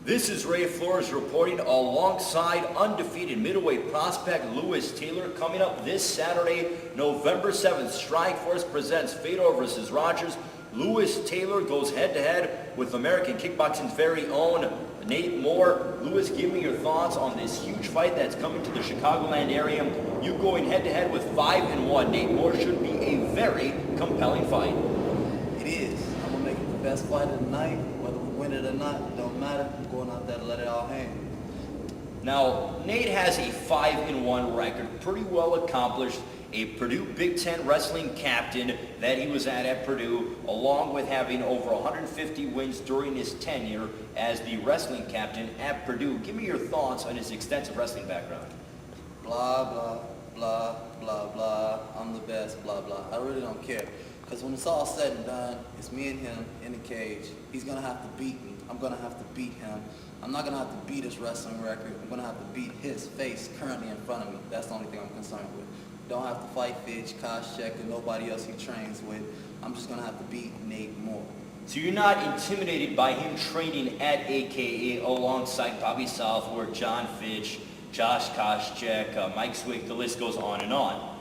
This is Ray Flores reporting alongside undefeated middleweight prospect Lewis Taylor. Coming up this Saturday, November 7th, Strikeforce presents Fedor versus Rogers. Lewis Taylor goes head-to-head with American kickboxing's very own Nate Moore. Lewis, give me your thoughts on this huge fight that's coming to the Chicagoland area. You going head-to-head with 5-1. Nate Moore should be a very compelling fight. It is. I'm going to make it the best fight of the night. Whether we win it or not, it don't matter. I'm going out there to let it all hang. Now, Nate has a 5-1 record, pretty well accomplished. A Purdue Big Ten wrestling captain that he was at Purdue, along with having over 150 wins during his tenure as the wrestling captain at Purdue. Give me your thoughts on his extensive wrestling background. Blah, blah, blah, blah, blah. I'm the best, blah, blah. I really don't care. Because when it's all said and done, it's me and him in the cage. He's going to have to beat me. I'm going to have to beat him. I'm not going to have to beat his wrestling record. I'm going to have to beat his face currently in front of me. That's the only thing I'm concerned with. Don't have to fight Fitch, Koscheck, and nobody else he trains with. I'm just going to have to beat Nate Moore. So you're not intimidated by him training at AKA alongside Bobby Southworth, John Fitch, Josh Koscheck, Mike Swick, the list goes on and on.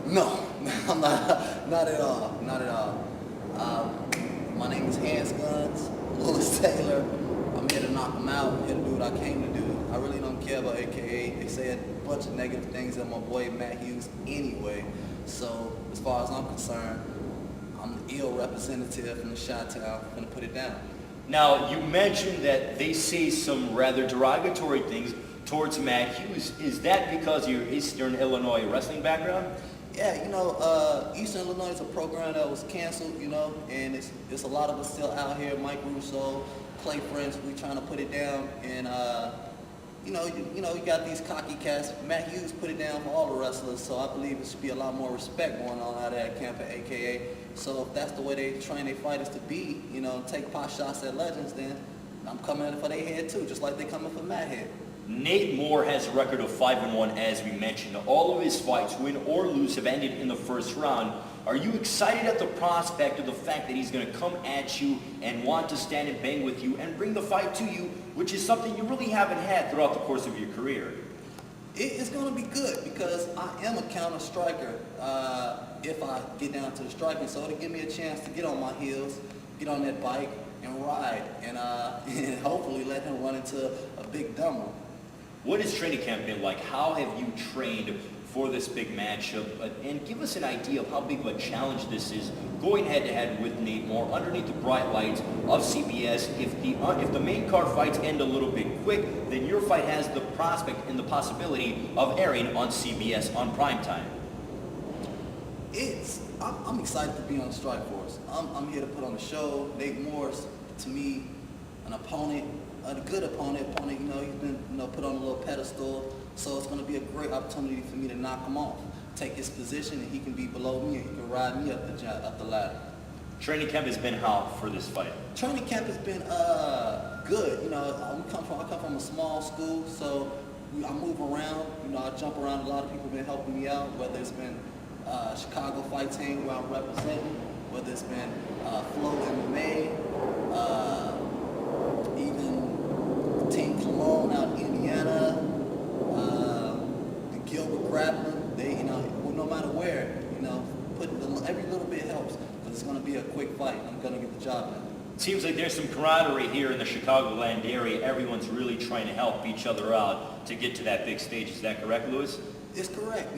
No, I'm not at all, not at all. My name is Hands Guns, Lewis Taylor. I'm here to knock him out, I'm here to do what I came to do. I really don't care about AKA. They said a bunch of negative things at my boy Matt Hughes anyway. So as far as I'm concerned, I'm the ill representative from the Chi-Town. I'm gonna put it down. Now, you mentioned that they say some rather derogatory things towards Matt Hughes. Is that because of your Eastern Illinois wrestling background? Yeah, Eastern Illinois is a program that was canceled, and it's a lot of us still out here. Mike Russo, Clay French, we trying to put it down, and you got these cocky cats. Matt Hughes put it down for all the wrestlers, so I believe there should be a lot more respect going on out of that camp at AKA. So if that's the way they train their fighters to be, take pot shots at legends, then I'm coming for their head too, just like they coming for Matt head. Nate Moore has a record of 5-1, as we mentioned. All of his fights, win or lose, have ended in the first round. Are you excited at the prospect of the fact that he's going to come at you and want to stand and bang with you and bring the fight to you, which is something you really haven't had throughout the course of your career? It's going to be good because I am a counter striker if I get down to the striking. So it'll give me a chance to get on my heels, get on that bike, and ride, and hopefully let him run into a big dumber. What has training camp been like? How have you trained for this big matchup? And give us an idea of how big of a challenge this is, going head-to-head with Nate Moore underneath the bright lights of CBS. If the main card fights end a little bit quick, then your fight has the prospect and the possibility of airing on CBS on primetime. I'm excited to be on Strikeforce. I'm here to put on a show. Nate Moore's, to me, an opponent, a good opponent. He's been put on a little pedestal. So it's going to be a great opportunity for me to knock him off, take his position, and he can be below me and he can ride me up the ladder. Training camp has been how for this fight? Training camp has been good. I come from a small school, so I move around. I jump around. A lot of people have been helping me out, whether it's been Chicago Fight Team where I'm representing, whether it's been Flow MMA, even Team Cologne out in Indiana, the Gilbert Grappling. They, no matter where, every little bit helps because it's going to be a quick fight. I'm going to get the job done. Seems like there's some camaraderie here in the Chicagoland area. Everyone's really trying to help each other out to get to that big stage. Is that correct, Lewis? It's correct.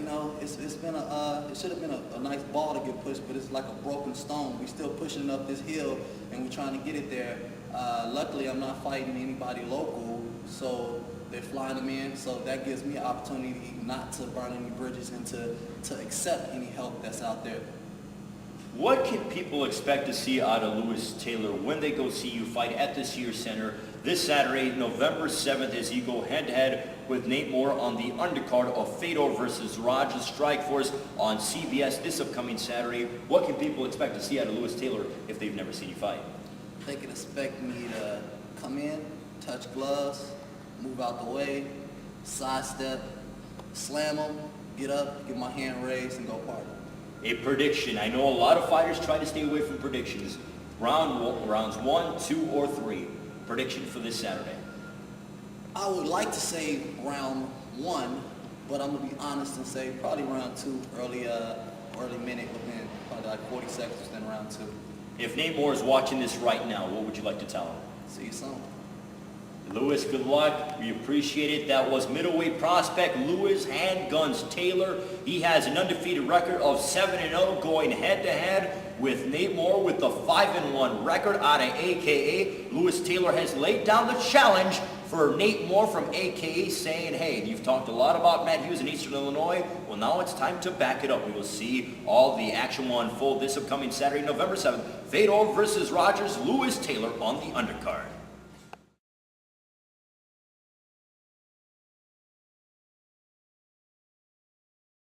It's been it should have been a nice ball to get pushed, but it's like a broken stone. We're still pushing up this hill, and we're trying to get it there. Luckily, I'm not fighting anybody local, so they're flying them in. So that gives me an opportunity not to burn any bridges and to accept any help that's out there. What can people expect to see out of Lewis Taylor when they go see you fight at the Sears Center this Saturday, November 7th, as you go head-to-head with Nate Moore on the undercard of Fedor versus Rogers? Strikeforce on CBS this upcoming Saturday. What can people expect to see out of Lewis Taylor if they've never seen you fight? They can expect me to come in, touch gloves, move out the way, sidestep, slam them, get up, get my hand raised, and go party. A prediction. I know a lot of fighters try to stay away from predictions. Rounds 1, 2, or 3. Prediction for this Saturday? I would like to say round 1, but I'm gonna be honest and say probably round 2, early minute within probably like 40 seconds within round 2. If Nate Moore is watching this right now, what would you like to tell him? See you soon. Lewis, good luck. We appreciate it. That was middleweight prospect Lewis Handguns Taylor. He has an undefeated record of 7-0 going head-to-head with Nate Moore with the 5-1 record out of AKA. Lewis Taylor has laid down the challenge for Nate Moore from AKA, saying, hey, you've talked a lot about Matt Hughes in Eastern Illinois. Well, now it's time to back it up. We will see all the action will unfold this upcoming Saturday, November 7th. Fedor versus Rogers, Lewis Taylor on the undercard.